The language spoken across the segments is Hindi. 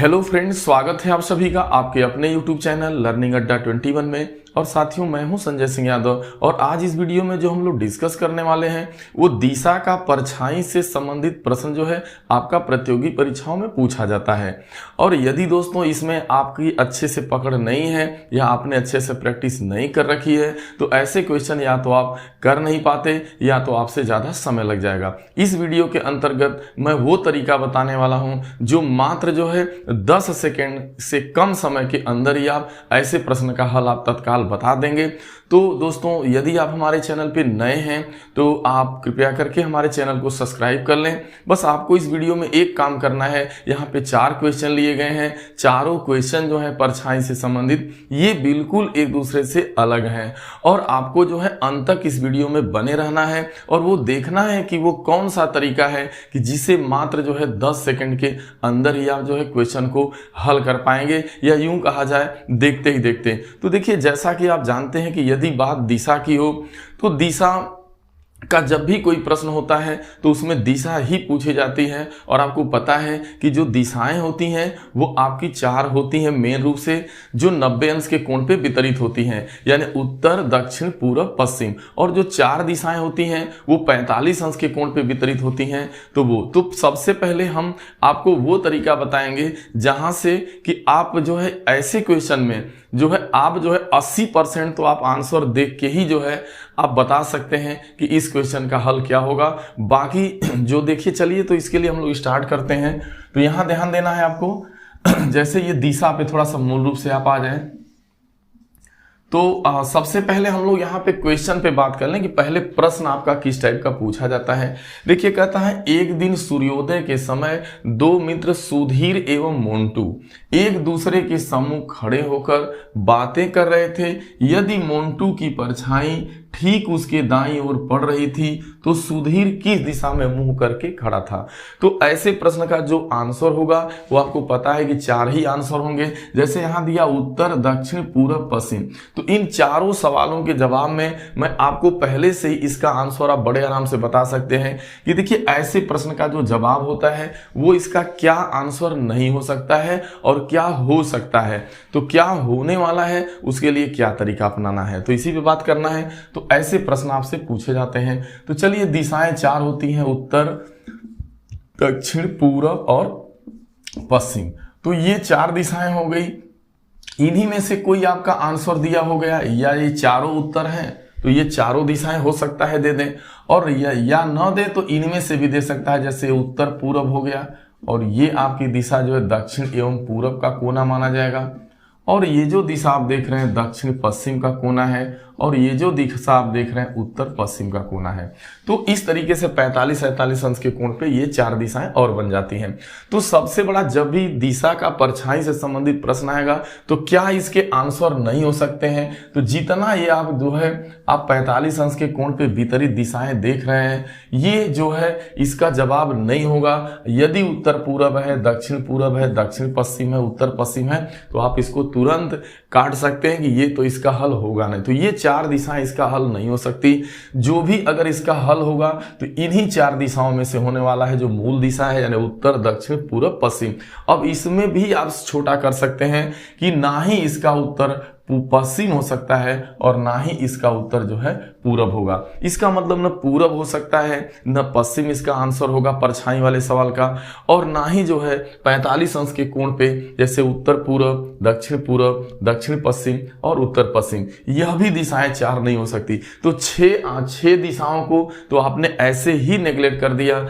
हेलो फ्रेंड्स, स्वागत है आप सभी का आपके अपने यूट्यूब चैनल लर्निंग अड्डा 21 में। और साथियों, मैं हूं संजय सिंह यादव और आज इस वीडियो में जो हम लोग डिस्कस करने वाले हैं वो दिशा का परछाई से संबंधित प्रश्न जो है आपका प्रतियोगी परीक्षाओं में पूछा जाता है। और यदि दोस्तों इसमें आपकी अच्छे से पकड़ नहीं है या आपने अच्छे से प्रैक्टिस नहीं कर रखी है तो ऐसे क्वेश्चन या तो आप कर नहीं पाते या तो आपसे ज़्यादा समय लग जाएगा। इस वीडियो के अंतर्गत मैं वो तरीका बताने वाला हूँ जो मात्र जो है 10 सेकेंड से कम समय के अंदर ही आप ऐसे प्रश्न का हल आप तत्काल बता देंगे। तो दोस्तों, यदि आप हमारे चैनल पे नए हैं तो आप कृपया करके हमारे चैनल को सब्सक्राइब कर लें। बस आपको इस वीडियो में एक काम करना है, यहाँ पे 4 क्वेश्चन लिए गए हैं। चारों क्वेश्चन जो है परछाई से संबंधित ये बिल्कुल एक दूसरे से अलग हैं और आपको जो है अंत तक इस वीडियो में बने रहना है और वो देखना है कि वो कौन सा तरीका है कि जिसे मात्र जो है 10 सेकेंड के अंदर ही आप जो है क्वेश्चन को हल कर पाएंगे, या यूं कहा जाए देखते ही देखते। तो देखिए, जैसा कि आप जानते हैं कि यदि बात दिशा की हो तो दिशा का जब भी कोई प्रश्न होता है तो उसमें दिशा ही पूछी जाती है। और आपको पता है कि जो दिशाएं होती हैं वो आपकी 4 होती हैं मेन रूप से, जो 90 अंश के कोण पे वितरित होती हैं, यानी उत्तर, दक्षिण, पूर्व, पश्चिम। और जो 4 दिशाएं होती हैं वो 45 अंश के कोण पे वितरित होती हैं। तो सबसे पहले हम आपको वो तरीका बताएंगे जहां से कि आप जो है ऐसे क्वेश्चन में जो है आप जो है 80% तो आप आंसर देख के ही जो है आप बता सकते हैं कि इस क्वेश्चन का हल क्या होगा। बाकी जो देखिए, चलिए तो इसके लिए हम लोग स्टार्ट करते हैं। तो यहां ध्यान देना है आपको। जैसे ये दिशा पे थोड़ा सा मूल रूप से आप आ जाए तो सबसे पहले हम लोग यहाँ पे क्वेश्चन पे बात कर लें कि पहले प्रश्न आपका किस टाइप का पूछा जाता है। देखिए, कहता है एक दिन सूर्योदय के समय 2 मित्र सुधीर एवं मोंटू एक दूसरे के सम्मुख खड़े होकर बातें कर रहे थे। यदि मोंटू की परछाई ठीक उसके दाईं ओर पड़ रही थी तो सुधीर किस दिशा में मुंह करके खड़ा था। तो ऐसे प्रश्न का जो आंसर होगा वो आपको पता है कि 4 ही आंसर होंगे। जैसे यहां दिया उत्तर, दक्षिण, पूर्व, पश्चिम। तो इन चारों सवालों के जवाब में मैं आपको पहले से ही इसका आंसर आप बड़े आराम से बता सकते हैं कि देखिए, ऐसे प्रश्न का जो जवाब होता है वो इसका क्या आंसर नहीं हो सकता है और क्या हो सकता है। तो क्या होने वाला है उसके लिए क्या तरीका अपनाना है, तो इसी पे बात करना है। तो ऐसे प्रश्न आपसे पूछे जाते हैं। तो चलिए, दिशाएं 4 होती हैं, उत्तर, दक्षिण, पूर्व और पश्चिम। तो ये 4 दिशाएं हो गई। इन्हीं में से कोई आपका आंसर दिया हो गया, या ये चारों उत्तर हैं तो ये चारों दिशाएं हो सकता है दे दें, और या न दे तो इनमें से भी दे सकता है। जैसे उत्तर पूर्व हो गया और ये आपकी दिशा जो है दक्षिण एवं पूर्व का कोना माना जाएगा, और ये जो दिशा आप देख रहे हैं दक्षिण पश्चिम का कोना है, और ये जो दिशा आप देख रहे हैं उत्तर पश्चिम का कोना है। तो इस तरीके से 45-47 अंश के कोण पे ये 4 दिशाएं और बन जाती हैं। तो सबसे बड़ा, जब भी दिशा का परछाई से संबंधित प्रश्न आएगा तो क्या इसके आंसर नहीं हो सकते हैं। तो जितना ये आप जो है आप 45 अंश के कोण पे वितरित दिशाएं देख रहे हैं, ये जो है इसका जवाब नहीं होगा। यदि उत्तर पूर्व है, दक्षिण पूर्व है, दक्षिण पश्चिम है, उत्तर पश्चिम है, तो आप इसको तुरंत काट सकते हैं कि ये तो इसका हल होगा नहीं। तो ये 4 दिशाएं इसका हल नहीं हो सकती। जो भी अगर इसका हल होगा तो इन्हीं 4 दिशाओं में से होने वाला है, जो मूल दिशा है, यानी उत्तर, दक्षिण, पूर्व, पश्चिम। अब इसमें भी आप छोटा कर सकते हैं कि ना ही इसका उत्तर पश्चिम हो सकता है और ना ही इसका उत्तर जो है पूरब होगा। इसका मतलब न पूरब हो सकता है न पश्चिम इसका आंसर होगा परछाई वाले सवाल का, और ना ही जो है 45 अंश के कोण पे जैसे उत्तर पूर्व, दक्षिण पश्चिम और उत्तर पश्चिम, यह भी दिशाएं 4 नहीं हो सकती। तो 6 दिशाओं को तो आपने ऐसे ही नेग्लेक्ट कर दिया।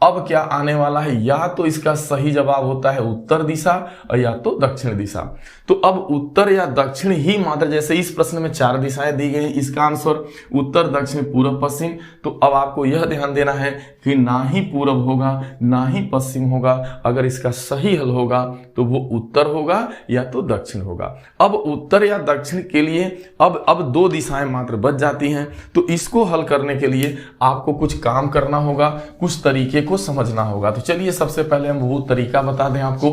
अब क्या आने वाला है, या तो इसका सही जवाब होता है उत्तर दिशा और या तो दक्षिण दिशा। तो अब उत्तर या दक्षिण ही मात्र, जैसे इस प्रश्न में 4 दिशाएं दी गई, इसका आंसर उत्तर, दक्षिण, पूर्व, पश्चिम। तो अब आपको यह ध्यान देना है कि ना ही पूर्व होगा ना ही पश्चिम होगा। अगर इसका सही हल होगा तो वो उत्तर होगा या तो दक्षिण होगा। अब उत्तर या दक्षिण के लिए अब 2 दिशाएं मात्र बच जाती हैं। तो इसको हल करने के लिए आपको कुछ काम करना होगा, कुछ तरीके को समझना होगा। तो चलिए, सबसे पहले हम वो तरीका बता दें आपको।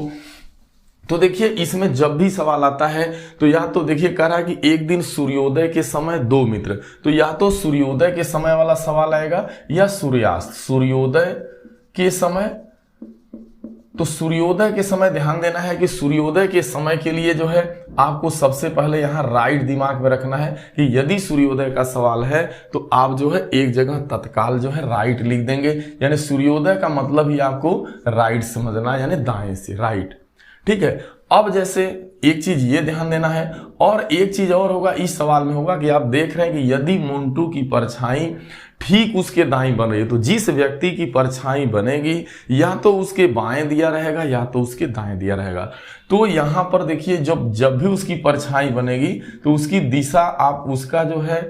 तो देखिए, इसमें जब भी सवाल आता है तो या तो देखिए कह रहा है कि एक दिन सूर्योदय के समय 2 मित्र, तो या तो सूर्योदय के समय वाला सवाल आएगा या सूर्यास्त। सूर्योदय के समय तो सूर्योदय के समय ध्यान देना है कि सूर्योदय के समय के लिए जो है आपको सबसे पहले यहाँ राइट दिमाग में रखना है कि यदि सूर्योदय का सवाल है तो आप जो है एक जगह तत्काल जो है राइट लिख देंगे, यानी सूर्योदय का मतलब ही आपको राइट समझना है, यानी दाएं से राइट। ठीक है, अब जैसे एक चीज ये ध्यान देना है और एक चीज और होगा इस सवाल में होगा कि आप देख रहे हैं कि यदि मोंटू की परछाई ठीक उसके दाईं बन रही है तो जिस व्यक्ति की परछाई बनेगी या तो उसके बाएं दिया रहेगा या तो उसके दाएं दिया रहेगा। तो यहां पर देखिए जब भी उसकी परछाई बनेगी तो उसकी दिशा आप उसका जो है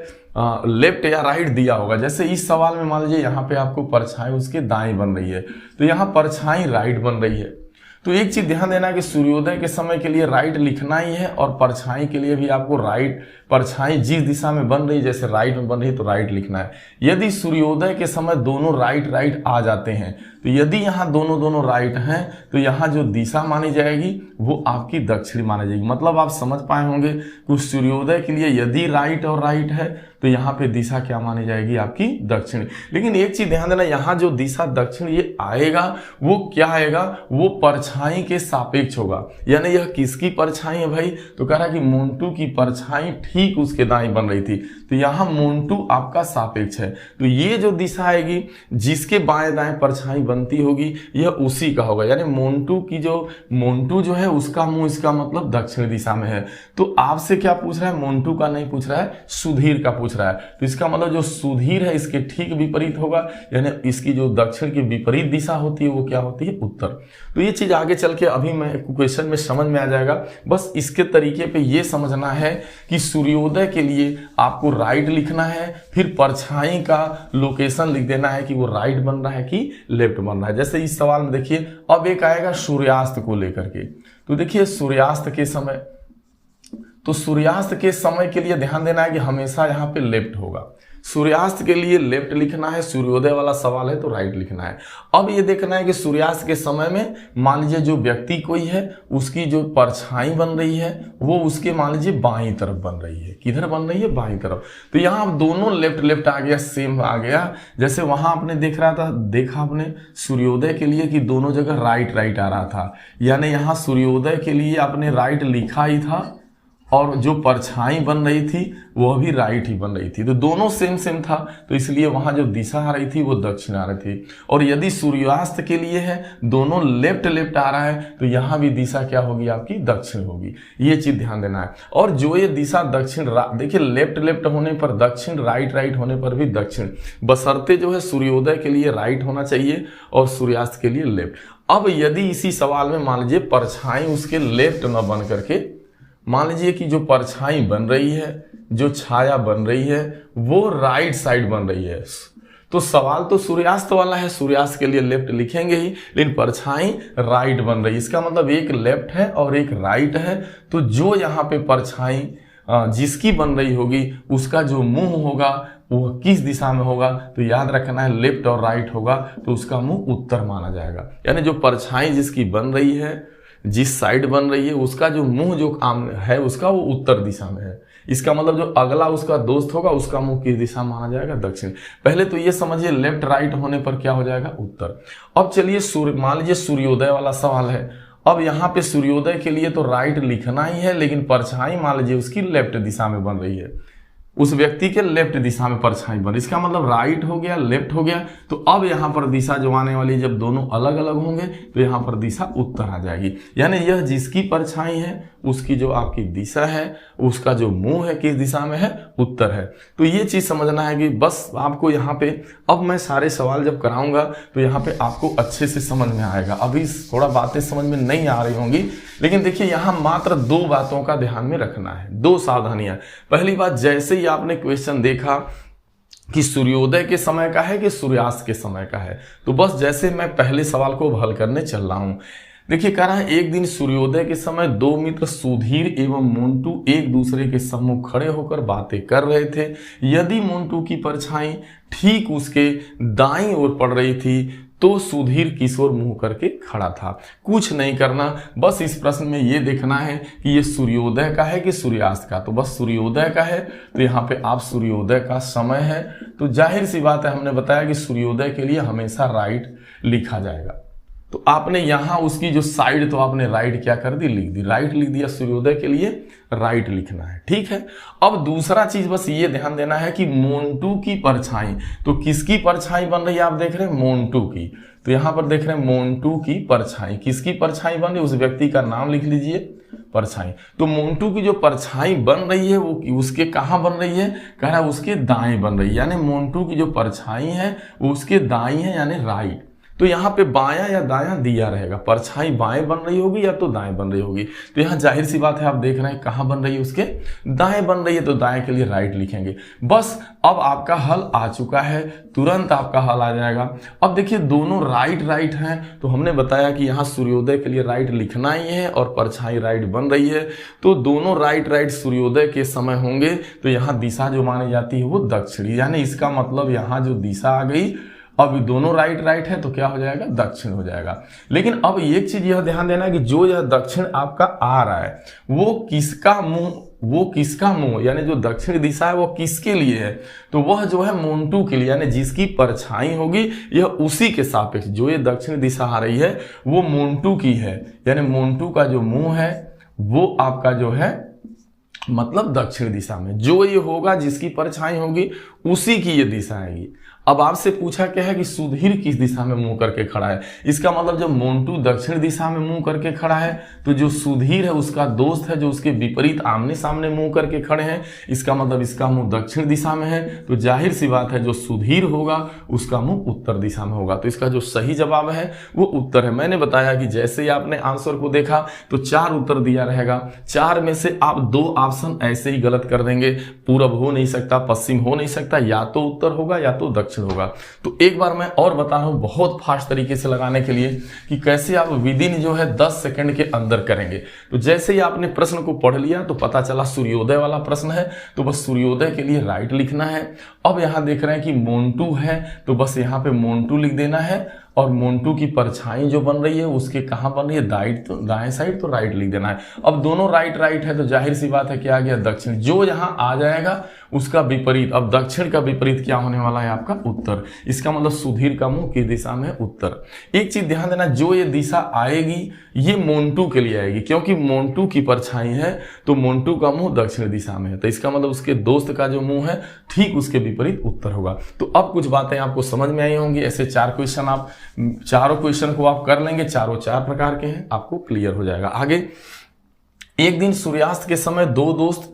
लेफ्ट या राइट दिया होगा। जैसे इस सवाल में मान लीजिए यहाँ पे आपको परछाई उसके दाएं बन रही है तो यहाँ परछाई राइट बन रही है। तो एक चीज ध्यान देना कि सूर्योदय के समय के लिए राइट लिखना ही है और परछाई के लिए भी आपको राइट, परछाई जिस दिशा में बन रही है जैसे राइट में बन रही है तो राइट लिखना है। यदि सूर्योदय के समय दोनों राइट आ जाते हैं तो यदि यहाँ दोनों राइट हैं तो यहाँ जो दिशा मानी जाएगी वो आपकी दक्षिणी मानी जाएगी। मतलब आप समझ पाए होंगे कि सूर्योदय के लिए यदि राइट और राइट है तो यहाँ पे दिशा क्या मानी जाएगी आपकी दक्षिणी। लेकिन एक चीज ध्यान देना, यहाँ जो दिशा दक्षिण ये आएगा वो क्या आएगा, वो परछाई के सापेक्ष होगा। यानी यह किसकी परछाई है भाई, तो कह रहा है कि मोंटू की परछाई ठीक उसके दाईं बन रही थी तो यहाँ मोंटू आपका सापेक्ष है। तो ये जो दिशा आएगी जिसके बाएं दाएं परछाई बनती होगी यह उसी का होगा। यानी मोंटू जो है उसका मुंह इसका मतलब दक्षिण दिशा में है। तो आपसे क्या पूछ रहा है, मोंटू का नहीं पूछ रहा है, सुधीर का पूछ रहा है। तो इसका मतलब जो सुधीर है इसके ठीक विपरीत होगा, यानी इसकी जो दक्षिण की विपरीत दिशा होती है वो क्या होती है, उत्तर। तो ये चीज आगे चल के अभी मैं क्वेश्चन में समझ में आ जाएगा। बस इसके तरीके पे ये समझना है कि सूर्योदय के लिए आपको राइट लिखना है, फिर परछाई का लोकेशन लिख देना है कि वो राइट बन रहा है कि लेफ्ट बन रहा है। जैसे इस सवाल में देखिए अब एक आएगा सूर्यास्त को लेकर के। तो देखिए सूर्यास्त के समय, तो सूर्यास्त के समय के लिए ध्यान देना है कि हमेशा यहाँ पे लेफ्ट होगा। सूर्यास्त के लिए लेफ्ट लिखना है, सूर्योदय वाला सवाल है तो राइट लिखना है। अब ये देखना है कि सूर्यास्त के समय में मान लीजिए जो व्यक्ति कोई है उसकी जो परछाई बन रही है वो उसके मान लीजिए बाईं तरफ बन रही है। किधर बन रही है, बाईं तरफ। तो यहाँ अब दोनों लेफ्ट आ गया, सेम आ गया। जैसे वहां आपने देखा आपने सूर्योदय के लिए कि दोनों जगह राइट आ रहा था, यानी यहाँ सूर्योदय के लिए आपने राइट लिखा ही था और जो परछाई बन रही थी वह भी राइट ही बन रही थी। तो दोनों सेम था तो इसलिए वहां जो दिशा आ रही थी वो दक्षिण आ रही थी। और यदि सूर्यास्त के लिए है दोनों लेफ्ट आ रहा है तो यहाँ भी दिशा क्या होगी आपकी, दक्षिण होगी। ये चीज ध्यान देना है। और जो ये दिशा दक्षिण, देखिए लेफ्ट होने पर दक्षिण, राइट होने पर भी दक्षिण, बशर्ते जो है सूर्योदय के लिए राइट होना चाहिए और सूर्यास्त के लिए लेफ्ट। अब यदि इसी सवाल में मान लीजिए परछाई उसके लेफ्ट न बन करके, मान लीजिए कि जो परछाई बन रही है, जो छाया बन रही है वो राइट साइड बन रही है, तो सवाल तो सूर्यास्त वाला है, सूर्यास्त के लिए लेफ्ट लिखेंगे ही, लेकिन परछाई राइट बन रही है। इसका मतलब एक लेफ्ट है और एक राइट है। तो जो यहाँ पे परछाई जिसकी बन रही होगी उसका जो मुंह होगा वो किस दिशा में होगा, तो याद रखना है लेफ्ट और राइट होगा तो उसका मुंह उत्तर माना जाएगा। यानी जो परछाई जिसकी बन रही है, जिस साइड बन रही है उसका जो मुंह जो काम है उसका वो उत्तर दिशा में है। इसका मतलब जो अगला उसका दोस्त होगा उसका मुंह किस दिशा माना जाएगा, दक्षिण। पहले तो ये समझिए लेफ्ट राइट होने पर क्या हो जाएगा, उत्तर। अब चलिए मान लीजिए सूर्योदय वाला सवाल है। अब यहाँ पे सूर्योदय के लिए तो राइट लिखना ही है, लेकिन परछाई मान लीजिए उसकी लेफ्ट दिशा में बन रही है, उस व्यक्ति के लेफ्ट दिशा में परछाई बन, इसका मतलब राइट हो गया, लेफ्ट हो गया। तो अब यहाँ पर दिशा जो आने वाली, जब दोनों अलग अलग होंगे तो यहाँ पर दिशा उत्तर आ जाएगी। यानी यह जिसकी परछाई है उसकी जो आपकी दिशा है, उसका जो मुंह है किस दिशा में है, उत्तर है। तो ये चीज समझना है कि बस आपको यहाँ पे, अब मैं सारे सवाल जब कराऊंगा तो यहाँ पे आपको अच्छे से समझ में आएगा। अभी थोड़ा बातें समझ में नहीं आ रही होंगी, लेकिन देखिए यहाँ मात्र दो बातों का ध्यान में रखना है, दो सावधानियां। पहली बात, जैसे ही आपने क्वेश्चन देखा कि सूर्योदय के समय का है कि सूर्यास्त के समय का है, तो बस जैसे मैं पहले सवाल को हल करने चल रहा हूं। देखिए कह रहा है एक दिन सूर्योदय के समय दो मित्र सुधीर एवं मोंटू एक दूसरे के सम्मुख खड़े होकर बातें कर रहे थे। यदि मोंटू की परछाई ठीक उसके दाईं ओर पड़ रही थी तो सुधीर किस ओर मुंह करके खड़ा था। कुछ नहीं करना, बस इस प्रश्न में ये देखना है कि ये सूर्योदय का है कि सूर्यास्त का। तो बस सूर्योदय का है तो यहाँ पे आप सूर्योदय का समय है, तो जाहिर सी बात है हमने बताया कि सूर्योदय के लिए हमेशा राइट लिखा जाएगा। तो आपने यहां उसकी जो साइड तो आपने राइट क्या कर दी, लिख दी, राइट लिख दिया। सूर्योदय के लिए राइट लिखना है, ठीक है। अब दूसरा चीज बस ये ध्यान देना है कि मोन्टू की परछाई, तो किसकी परछाई बन रही है आप देख रहे हैं, मोन्टू की। तो यहां पर देख रहे हैं मोन्टू की परछाई, किसकी परछाई बन रही है, उस व्यक्ति का नाम लिख लीजिए, परछाई। तो मोन्टू की जो परछाई बन रही है वो उसके कहां बन रही है, कह रहा है उसके दाएं बन रही है, यानी मोन्टू की जो परछाई है वो उसके दाएं है, यानी राइट। तो यहाँ पे बायां या दायां दिया रहेगा, परछाई बाएं बन रही होगी या तो दाएं बन रही होगी। तो यहाँ जाहिर सी बात है आप देख रहे हैं कहाँ बन रही है, उसके दाएं बन रही है, तो दाएं के लिए राइट लिखेंगे। बस अब आपका हल आ चुका है, तुरंत आपका हल आ जाएगा। अब देखिए दोनों राइट राइट हैं, तो हमने बताया कि यहाँ सूर्योदय के लिए राइट लिखना ही है और परछाई राइट बन रही है, तो दोनों राइट राइट सूर्योदय के समय होंगे। तो यहाँ दिशा जो मानी जाती है वो दक्षिणी, यानी इसका मतलब यहाँ जो दिशा आ गई, अब दोनों राइट राइट है तो क्या हो जाएगा, दक्षिण हो जाएगा। लेकिन अब एक चीज यह ध्यान देना है कि जो यह दक्षिण आपका आ रहा है वो किसका मुंह, यानी जो दक्षिण दिशा है वो किसके लिए है, तो वह जो है मोन्टू के लिए, यानी जिसकी परछाई होगी यह उसी के सापेक्ष, जो ये दक्षिण दिशा आ रही है वो मोन्टू की है, यानी मोन्टू का जो मुंह है वो आपका जो है मतलब दक्षिण दिशा में, जो ये होगा जिसकी परछाई होगी उसी की ये दिशा आएगी। अब आपसे पूछा क्या है कि सुधीर किस दिशा में मुंह करके खड़ा है, इसका मतलब जब मोन्टू दक्षिण दिशा में मुंह करके खड़ा है तो जो सुधीर है उसका दोस्त है जो उसके विपरीत आमने सामने मुंह करके खड़े हैं, इसका मतलब इसका मुंह दक्षिण दिशा में है, तो जाहिर सी बात है जो सुधीर होगा उसका मुंह उत्तर दिशा में होगा। तो इसका जो सही जवाब है वो उत्तर है। मैंने बताया कि जैसे ही आपने आंसर को देखा तो 4 उत्तर दिया रहेगा, 4 में से आप 2 ऑप्शन ऐसे ही गलत कर देंगे, पूरब हो नहीं सकता, पश्चिम हो नहीं सकता, या तो उत्तर होगा या तो दक्षिण होगा। तो एक बार मैं और बता रहा हूं बहुत फास्ट तरीके से लगाने के लिए कि कैसे आप विदिन जो है 10 सेकंड के अंदर करेंगे। तो जैसे ही आपने प्रश्न को पढ़ लिया तो पता चला सूर्योदय वाला प्रश्न है, तो बस सूर्योदय के लिए राइट लिखना है। अब यहां देख रहे हैं कि मोन्टू है, तो बस यहां पे मोन्टू लिख देना है, और मोन्टू की परछाई जो बन रही है उसके कहां बन रही है, दाएं साइड, तो राइट लिख देना है। अब दोनों राइट राइट है तो जाहिर सी बात है क्या आ गया, दक्षिण। जो यहां आ जाएगा उसका विपरीत, अब दक्षिण का विपरीत क्या होने वाला है आपका, उत्तर। इसका मतलब सुधीर का मुंह किस दिशा में, उत्तर। एक चीज ध्यान देना, जो ये दिशा आएगी ये मोन्टू के लिए आएगी, क्योंकि मोन्टू की परछाई है तो मोन्टू का मुंह दक्षिण दिशा में है, तो इसका मतलब उसके दोस्त का जो मुंह है ठीक उसके विपरीत उत्तर होगा। तो अब कुछ बातें आपको समझ में आई होंगी। ऐसे 4 क्वेश्चन आप, चारों क्वेश्चन को आप कर लेंगे, चारों 4 प्रकार के हैं, आपको क्लियर हो जाएगा। आगे, एक दिन सूर्यास्त के समय 2 दोस्त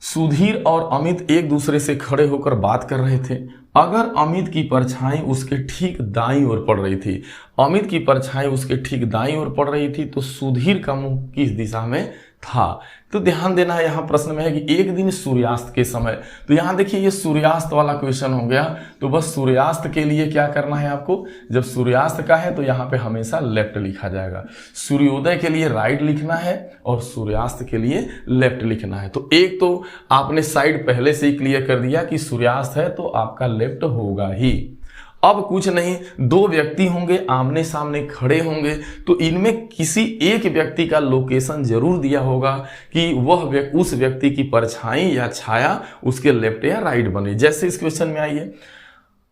सुधीर और अमित एक दूसरे से खड़े होकर बात कर रहे थे। अगर अमित की परछाई उसके ठीक दाईं ओर पड़ रही थी, अमित की परछाई उसके ठीक दाईं ओर पड़ रही थी, तो सुधीर का मुंह किस दिशा में था। तो ध्यान देना है, यहां प्रश्न में है कि एक दिन सूर्यास्त के समय, तो यहां देखिए ये सूर्यास्त वाला क्वेश्चन हो गया। तो बस सूर्यास्त के लिए क्या करना है आपको, जब सूर्यास्त का है तो यहां पे हमेशा लेफ्ट लिखा जाएगा, सूर्योदय के लिए राइट लिखना है और सूर्यास्त के लिए लेफ्ट लिखना है। तो एक तो आपने साइड पहले से ही क्लियर कर दिया कि सूर्यास्त है तो आपका लेफ्ट होगा ही। अब कुछ नहीं, 2 व्यक्ति होंगे, आमने सामने खड़े होंगे, तो इनमें किसी एक व्यक्ति का लोकेशन जरूर दिया होगा कि वह उस व्यक्ति की परछाई या छाया उसके लेफ्ट या राइट बने। जैसे इस क्वेश्चन में आई है,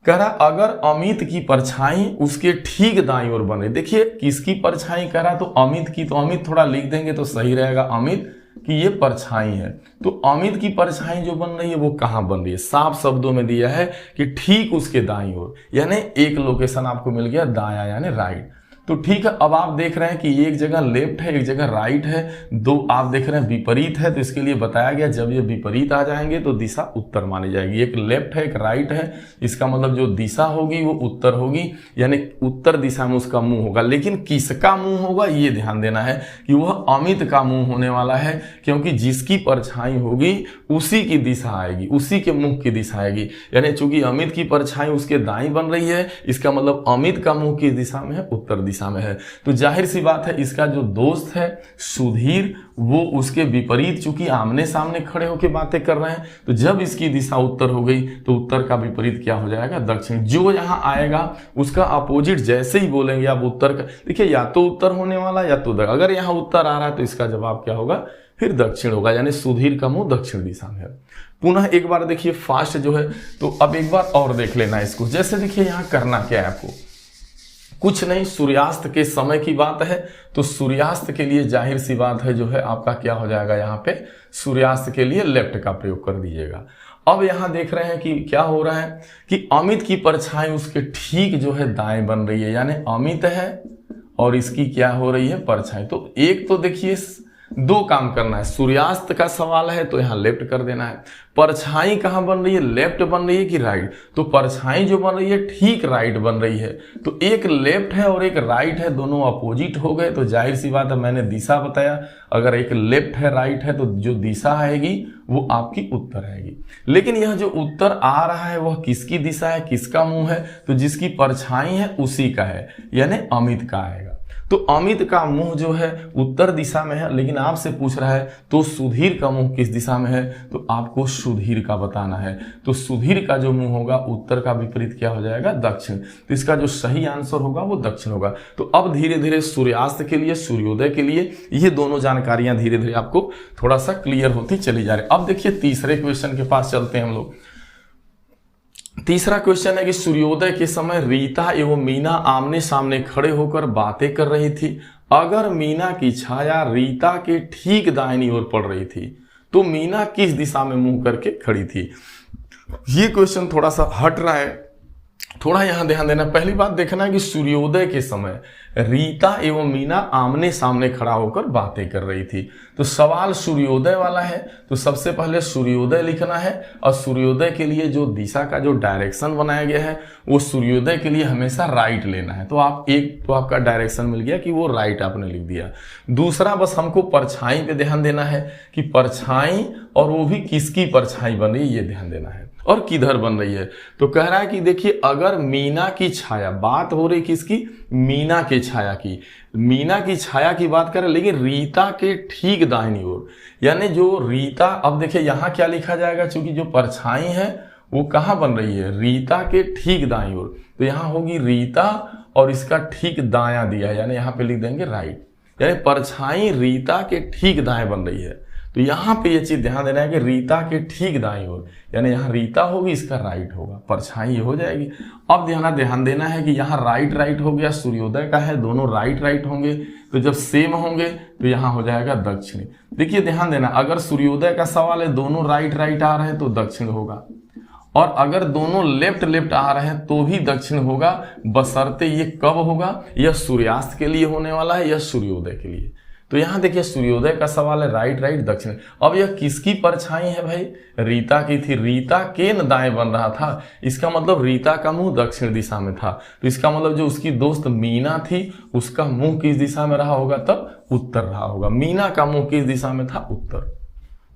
कह रहा अगर अमित की परछाई उसके ठीक दाईं ओर बने। देखिए किसकी परछाई कह रहा, तो अमित की, तो अमित थोड़ा लिख देंगे तो सही रहेगा, अमित कि ये परछाई है। तो अमित की परछाई जो बन रही है वो कहां बन रही है, साफ शब्दों में दिया है कि ठीक उसके दाईं ओर, यानी एक लोकेशन आपको मिल गया दाया यानी राइट। तो ठीक है, अब आप देख रहे हैं कि एक जगह लेफ्ट है एक जगह राइट है, 2 आप देख रहे हैं विपरीत है, तो इसके लिए बताया गया जब ये विपरीत आ जाएंगे तो दिशा उत्तर मानी जाएगी। एक लेफ्ट है एक राइट है, इसका मतलब जो दिशा होगी वो उत्तर होगी, यानी उत्तर दिशा में उसका मुंह होगा। लेकिन किसका मुंह होगा ये ध्यान देना है कि वह अमित का मुंह होने वाला है, क्योंकि जिसकी परछाई होगी उसी की दिशा आएगी, उसी के मुंह की दिशा आएगी। यानी चूंकि अमित की परछाई उसके दाईं बन रही है, इसका मतलब अमित का मुंह किस दिशा में है, उत्तर दिशा में है। तो जाहिर सी बात है इसका जो दोस्त है सुधीर वो उसके विपरीत, चूंकि आमने सामने खड़े होकर बातें कर रहे हैं, तो जब इसकी दिशा उत्तर हो गई तो उत्तर का विपरीत क्या हो जाएगा, दक्षिण। जो यहां आएगा उसका अपोजिट जैसे ही बोलेंगे आप उत्तर का, देखिए या तो उत्तर होने वाला या तो अगर यहां उत्तर आ रहा है तो इसका जवाब क्या होगा, फिर दक्षिण होगा, यानी सुधीर का मुंह दक्षिण दिशा में है। पुनः एक बार देखिए फास्ट जो है, तो अब एक बार और देख लेना इसको। जैसे देखिए यहां करना क्या है आपको, कुछ नहीं, सूर्यास्त के समय की बात है, तो सूर्यास्त के लिए जाहिर सी बात है जो है आपका क्या हो जाएगा, यहाँ पे सूर्यास्त के लिए लेफ्ट का प्रयोग कर दीजिएगा। अब यहाँ देख रहे हैं कि क्या हो रहा है कि अमित की परछाई उसके ठीक जो है दाएं बन रही है, यानी अमित है और इसकी क्या हो रही है, परछाई। तो एक तो देखिए दो काम करना है, सूर्यास्त का सवाल है तो यहाँ लेफ्ट कर देना है। परछाई कहाँ बन रही है, लेफ्ट बन रही है कि राइट, तो परछाई जो बन रही है ठीक राइट बन रही है। तो एक लेफ्ट है और एक राइट है, दोनों अपोजिट हो गए, तो जाहिर सी बात है मैंने दिशा बताया, अगर एक लेफ्ट है राइट है तो जो दिशा आएगी वो आपकी उत्तर आएगी। लेकिन यह जो उत्तर आ रहा है वह किसकी दिशा है, किसका मुंह है, तो जिसकी परछाई है उसी का है, यानी अमित का आएगा। तो अमित का मुंह जो है उत्तर दिशा में है, लेकिन आपसे पूछ रहा है तो सुधीर का मुंह किस दिशा में है, तो आपको सुधीर का बताना है। तो सुधीर का जो मुंह होगा उत्तर का विपरीत क्या हो जाएगा, दक्षिण। तो इसका जो सही आंसर होगा वो दक्षिण होगा। तो अब धीरे धीरे सूर्यास्त के लिए, सूर्योदय के लिए ये दोनों जानकारियां धीरे धीरे आपको थोड़ा सा क्लियर होती चली जा रही। अब देखिए तीसरे क्वेश्चन के पास चलते हैं हम लोग। तीसरा क्वेश्चन है कि सूर्योदय के समय रीता एवं मीना आमने सामने खड़े होकर बातें कर रही थी। अगर मीना की छाया रीता के ठीक दाहिनी ओर पड़ रही थी तो मीना किस दिशा में मुंह करके खड़ी थी। ये क्वेश्चन थोड़ा सा हट रहा है, थोड़ा यहां ध्यान देना। पहली बात देखना है कि सूर्योदय के समय रीता एवं मीना आमने सामने खड़ा होकर बातें कर रही थी। तो सवाल सूर्योदय वाला है, तो सबसे पहले सूर्योदय लिखना है, और सूर्योदय के लिए जो दिशा का जो डायरेक्शन बनाया गया है वो सूर्योदय के लिए हमेशा राइट लेना है। तो आप एक तो आपका डायरेक्शन मिल गया कि वो राइट आपने लिख दिया। दूसरा बस हमको परछाई पे ध्यान देना है कि परछाई, और वो भी किसकी परछाई बन रही है ये ध्यान देना है, और किधर बन रही है। तो कह रहा है कि देखिए अगर मीना की छाया, बात हो रही किसकी, मीना की छाया की, मीना की छाया की बात करें, लेकिन रीता के ठीक दाहिनी ओर, यानी जो रीता, अब देखिए यहां क्या लिखा जाएगा, चूंकि जो परछाई है वो कहां बन रही है, रीता के ठीक दाईं ओर, तो यहां होगी रीता और इसका ठीक दायां दिया है, यानी यहां पे लिख देंगे राइट, यानी परछाई रीता के ठीक दाएं बन रही है। तो यहाँ पे ये चीज ध्यान देना है कि रीता के ठीक दाईं ओर, यानी यहाँ रीता होगी, इसका राइट होगा, परछाई हो जाएगी। अब ध्यान देना है कि यहाँ राइट राइट हो गया, सूर्योदय का है, दोनों राइट राइट होंगे, तो जब सेम होंगे तो यहाँ हो जाएगा दक्षिणी। देखिए ध्यान देना, अगर सूर्योदय का सवाल है, दोनों राइट राइट आ रहे हैं तो दक्षिण होगा, और अगर दोनों लेफ्ट लेफ्ट आ रहे हैं तो भी दक्षिण होगा, बशर्ते ये कब होगा, यह सूर्यास्त के लिए होने वाला है या सूर्योदय के लिए। तो यहां देखिए सूर्योदय का सवाल है, राइट राइट दक्षिण। अब यह किसकी परछाई है भाई, रीता की थी, रीता के न दाएं बन रहा था, इसका मतलब रीता का मुंह दक्षिण दिशा में था, तो इसका मतलब जो उसकी दोस्त मीना थी उसका मुंह किस दिशा में रहा होगा, तब उत्तर रहा होगा। मीना का मुंह किस दिशा में था, उत्तर।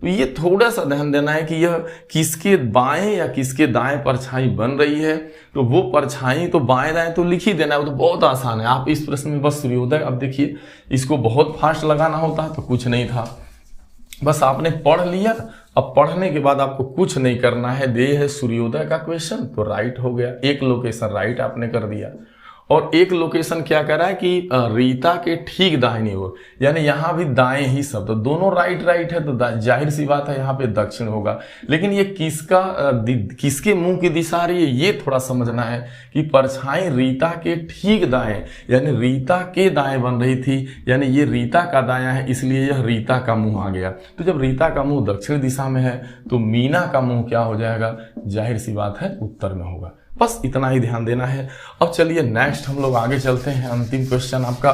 तो ये थोड़ा सा ध्यान देना है कि यह किसके बाएं या किसके दाएं परछाई बन रही है। तो वो परछाई तो बाएं दाएं तो लिख ही देना है, वो तो बहुत आसान है। आप इस प्रश्न में बस सूर्योदय, अब देखिए इसको बहुत फास्ट लगाना होता है तो कुछ नहीं था, बस आपने पढ़ लिया। अब पढ़ने के बाद आपको कुछ नहीं करना है, ये है सूर्योदय का क्वेश्चन, तो राइट हो गया, एक लोकेशन राइट आपने कर दिया। और एक लोकेशन क्या कर रहा है कि रीता के ठीक दाहिनी ओर, यानी यहां भी दाएं ही शब्द, तो दोनों राइट राइट है तो जाहिर सी बात है यहाँ पे दक्षिण होगा। लेकिन ये किसके मुंह की दिशा आ रही है ये थोड़ा समझना है कि परछाई रीता के ठीक दाएं, यानी रीता के दाएं बन रही थी, यानी ये रीता का दायां है, इसलिए यह रीता का मुंह आ गया। तो जब रीता का मुंह दक्षिण दिशा में है तो मीना का मुंह क्या हो जाएगा, जाहिर सी बात है उत्तर में होगा। बस इतना ही ध्यान देना है। अब चलिए नेक्स्ट हम लोग आगे चलते हैं। अंतिम क्वेश्चन आपका,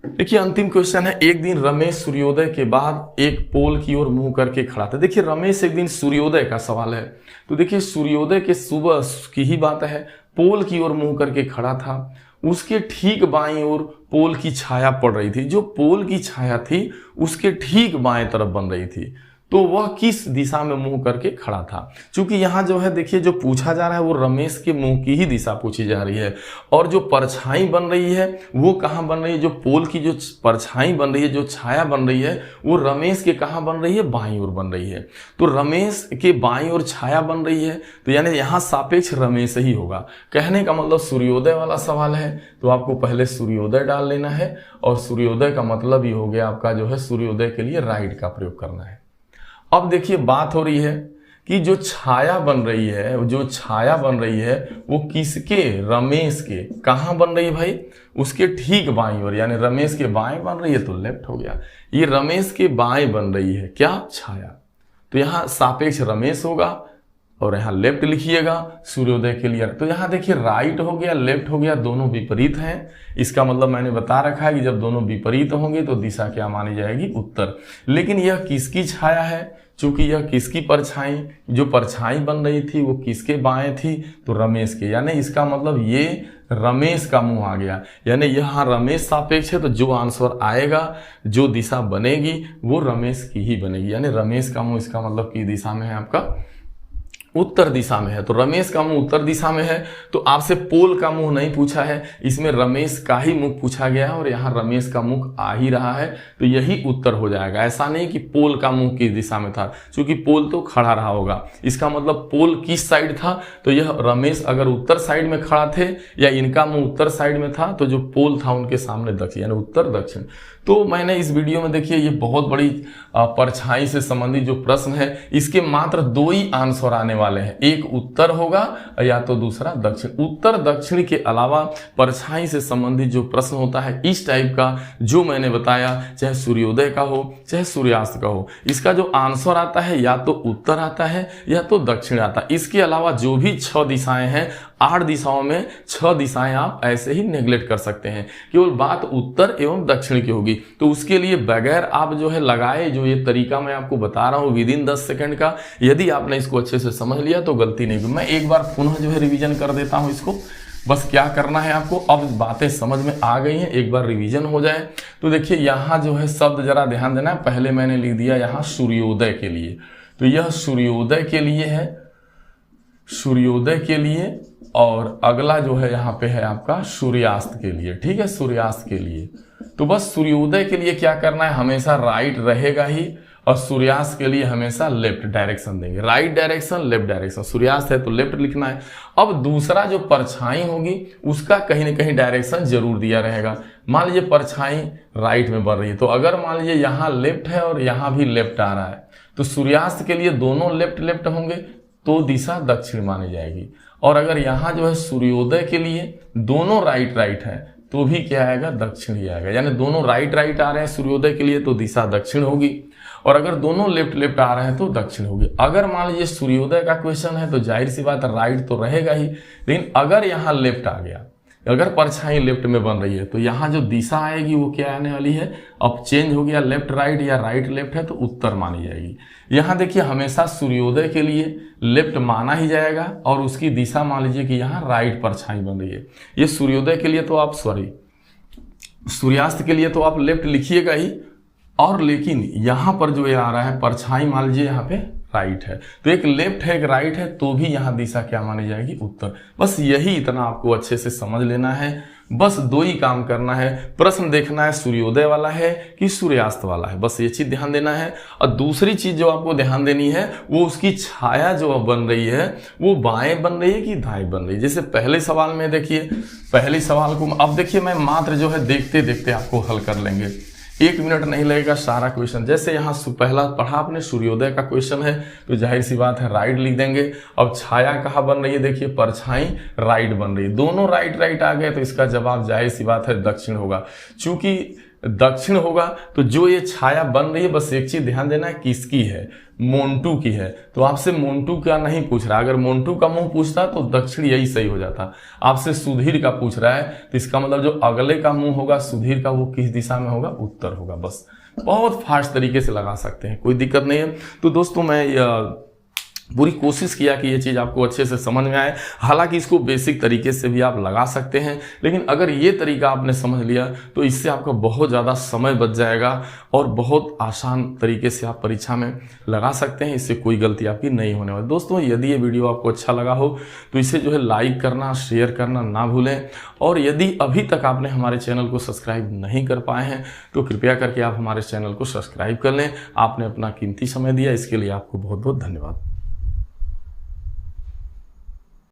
देखिए अंतिम क्वेश्चन है, एक दिन रमेश सूर्योदय के बाद एक पोल की ओर मुंह करके खड़ा था। देखिए रमेश एक दिन सूर्योदय का सवाल है, तो देखिए सूर्योदय के सुबह की ही बात है, पोल की ओर मुंह करके खड़ा था, उसके ठीक बाईं ओर पोल की छाया पड़ रही थी। जो पोल की छाया थी उसके ठीक बाएं तरफ बन रही थी, तो वह किस दिशा में मुंह करके खड़ा था। क्योंकि यहाँ जो है देखिए जो पूछा जा रहा है वो रमेश के मुंह की ही दिशा पूछी जा रही है, और जो परछाई बन रही है वो कहाँ बन रही है, जो पोल की जो परछाई बन रही है, जो छाया बन रही है वो रमेश के कहाँ बन रही है, बाईं ओर बन रही है। तो रमेश के बाईं ओर छाया बन रही है, तो यानी यहाँ सापेक्ष रमेश ही होगा। कहने का मतलब सूर्योदय वाला सवाल है तो आपको पहले सूर्योदय डाल लेना है, और सूर्योदय का मतलब ही हो गया आपका जो है सूर्योदय के लिए राइट का प्रयोग करना है। अब देखिए बात हो रही है कि जो छाया बन रही है वो किसके, रमेश के। कहाँ बन रही है भाई, उसके ठीक बाईं ओर, यानी रमेश के बाएं बन रही है तो लेफ्ट हो गया। ये रमेश के बाएं बन रही है क्या, छाया, तो यहाँ सापेक्ष रमेश होगा और यहाँ लेफ्ट लिखिएगा सूर्योदय के लिए। तो यहाँ देखिए राइट हो गया, लेफ्ट हो गया, दोनों विपरीत हैं। इसका मतलब मैंने बता रखा है कि जब दोनों विपरीत होंगे तो दिशा क्या मानी जाएगी, उत्तर। लेकिन यह किसकी छाया है, चूंकि यह किसकी परछाई, जो परछाई बन रही थी वो किसके बाएं थी, तो रमेश के, यानी इसका मतलब ये रमेश का मुंह आ गया, यानी यहाँ रमेश सापेक्ष है तो जो आंसर आएगा, जो दिशा बनेगी वो रमेश की ही बनेगी, यानी रमेश का मुंह इसका मतलब की दिशा में है, आपका उत्तर दिशा में है। तो रमेश का मुंह उत्तर दिशा में है, तो आपसे पोल का मुंह नहीं पूछा है, इसमें रमेश का ही मुख पूछा गया है और यहाँ रमेश का मुख आ ही रहा है, तो यही उत्तर हो जाएगा। ऐसा नहीं कि पोल का मुंह किस दिशा में था, क्योंकि पोल तो खड़ा रहा होगा। इसका मतलब पोल किस साइड था, तो यह रमेश अगर उत्तर साइड में खड़ा थे या इनका मुंह उत्तर साइड में था, तो जो पोल था उनके सामने दक्षिण, यानी उत्तर दक्षिण। तो मैंने इस वीडियो में देखिए ये बहुत बड़ी परछाई से संबंधित जो प्रश्न है, इसके मात्र 2 ही आंसर आने वाले हैं, एक उत्तर होगा या तो दूसरा दक्षिण। उत्तर दक्षिण के अलावा परछाई से संबंधित जो प्रश्न होता है इस टाइप का, जो मैंने बताया, चाहे सूर्योदय का हो चाहे सूर्यास्त का हो, इसका जो आंसर आता है या तो उत्तर आता है या तो दक्षिण आता है। इसके अलावा जो भी 6 दिशाएं हैं, 8 दिशाओं में 6 दिशाएं आप ऐसे ही नेग्लेक्ट कर सकते हैं, केवल बात उत्तर एवं दक्षिण की होगी। तो उसके लिए बगैर आप जो है लगाए, जो ये तरीका मैं आपको बता रहा हूं विदिन 10 सेकंड का, यदि आपने इसको अच्छे से समझ लिया तो गलती नहीं होगी। मैं एक बार पुनः जो है रिवीजन कर देता हूं इसको, बस क्या करना है आपको, अब बातें समझ में आ गई हैं, एक बार रिवीजन हो जाए। तो देखिए यहाँ जो है शब्द जरा ध्यान देना है, पहले मैंने लिख दिया यहाँ सूर्योदय के लिए, तो यह सूर्योदय के लिए है, सूर्योदय के लिए, और अगला जो है यहाँ पे है आपका सूर्यास्त के लिए, ठीक है, सूर्यास्त के लिए। तो बस सूर्योदय के लिए क्या करना है, हमेशा राइट रहेगा ही, और सूर्यास्त के लिए हमेशा लेफ्ट डायरेक्शन देंगे, राइट डायरेक्शन लेफ्ट डायरेक्शन। सूर्यास्त है तो लेफ्ट लिखना है। अब दूसरा जो परछाई होगी उसका कहीं ना कहीं डायरेक्शन जरूर दिया रहेगा। मान लीजिए परछाई राइट में बढ़ रही है, तो अगर मान लीजिए यहाँ लेफ्ट है और यहाँ भी लेफ्ट आ रहा है, तो सूर्यास्त के लिए दोनों लेफ्ट लेफ्ट होंगे तो दिशा दक्षिण मानी जाएगी। और अगर यहाँ जो है सूर्योदय के लिए दोनों राइट राइट है तो भी क्या आएगा, दक्षिण ही आएगा, यानी दोनों राइट राइट आ रहे हैं सूर्योदय के लिए तो दिशा दक्षिण होगी, और अगर दोनों लेफ्ट लेफ्ट आ रहे हैं तो दक्षिण होगी। अगर मान लीजिए सूर्योदय का क्वेश्चन है तो जाहिर सी बात है राइट तो रहेगा ही, लेकिन अगर यहाँ लेफ्ट आ गया, अगर परछाई लेफ्ट में बन रही है तो यहाँ जो दिशा आएगी वो क्या आने वाली है, अब चेंज हो गया, लेफ्ट राइट या राइट लेफ्ट है तो उत्तर मानी जाएगी। यहाँ देखिए हमेशा सूर्योदय के लिए लेफ्ट माना ही जाएगा, और उसकी दिशा मान लीजिए कि यहाँ राइट परछाई बन रही है। ये सूर्योदय के लिए तो आप सूर्यास्त के लिए तो आप लेफ्ट लिखिएगा ही, और लेकिन यहाँ पर जो ये आ रहा है परछाई मान लीजिए यहाँ पे राइट है, तो एक लेफ्ट है एक राइट है, तो भी यहाँ दिशा क्या मानी जाएगी, उत्तर। बस यही इतना आपको अच्छे से समझ लेना है, बस 2 ही काम करना है, प्रश्न देखना है सूर्योदय वाला है कि सूर्यास्त वाला है, बस ये चीज ध्यान देना है। और दूसरी चीज जो आपको ध्यान देनी है वो उसकी छाया जो बन रही है वो बाएं बन रही है कि दाएं बन रही है। जैसे पहले सवाल में देखिए, पहले सवाल को अब देखिए मैं मात्र जो है देखते देखते आपको हल कर लेंगे, 1 मिनट नहीं लगेगा सारा क्वेश्चन। जैसे यहाँ पहला पढ़ा आपने सूर्योदय का क्वेश्चन है तो जाहिर सी बात है राइट लिख देंगे। अब छाया कहाँ बन रही है, देखिए परछाई राइट बन रही है, दोनों राइट राइट आ गए तो इसका जवाब जाहिर सी बात है दक्षिण होगा। चूंकि दक्षिण होगा तो जो ये छाया बन रही है, बस एक चीज ध्यान देना है किसकी है, मोन्टू की है। तो आपसे मोन्टू का नहीं पूछ रहा, अगर मोन्टू का मुंह पूछता तो दक्षिण यही सही हो जाता। आपसे सुधीर का पूछ रहा है तो इसका मतलब जो अगले का मुंह होगा सुधीर का वो किस दिशा में होगा, उत्तर होगा। बस बहुत फास्ट तरीके से लगा सकते हैं, कोई दिक्कत नहीं है। तो दोस्तों मैं पूरी कोशिश किया कि ये चीज़ आपको अच्छे से समझ में आए। हालांकि इसको बेसिक तरीके से भी आप लगा सकते हैं, लेकिन अगर ये तरीका आपने समझ लिया तो इससे आपका बहुत ज़्यादा समय बच जाएगा और बहुत आसान तरीके से आप परीक्षा में लगा सकते हैं। इससे कोई गलती आपकी नहीं होने वाली। दोस्तों यदि ये वीडियो आपको अच्छा लगा हो तो इसे जो है लाइक करना, शेयर करना ना भूलें। और यदि अभी तक आपने हमारे चैनल को सब्सक्राइब नहीं कर पाए हैं तो कृपया करके आप हमारे चैनल को सब्सक्राइब कर लें। आपने अपना कीमती समय दिया, इसके लिए आपको बहुत बहुत धन्यवाद।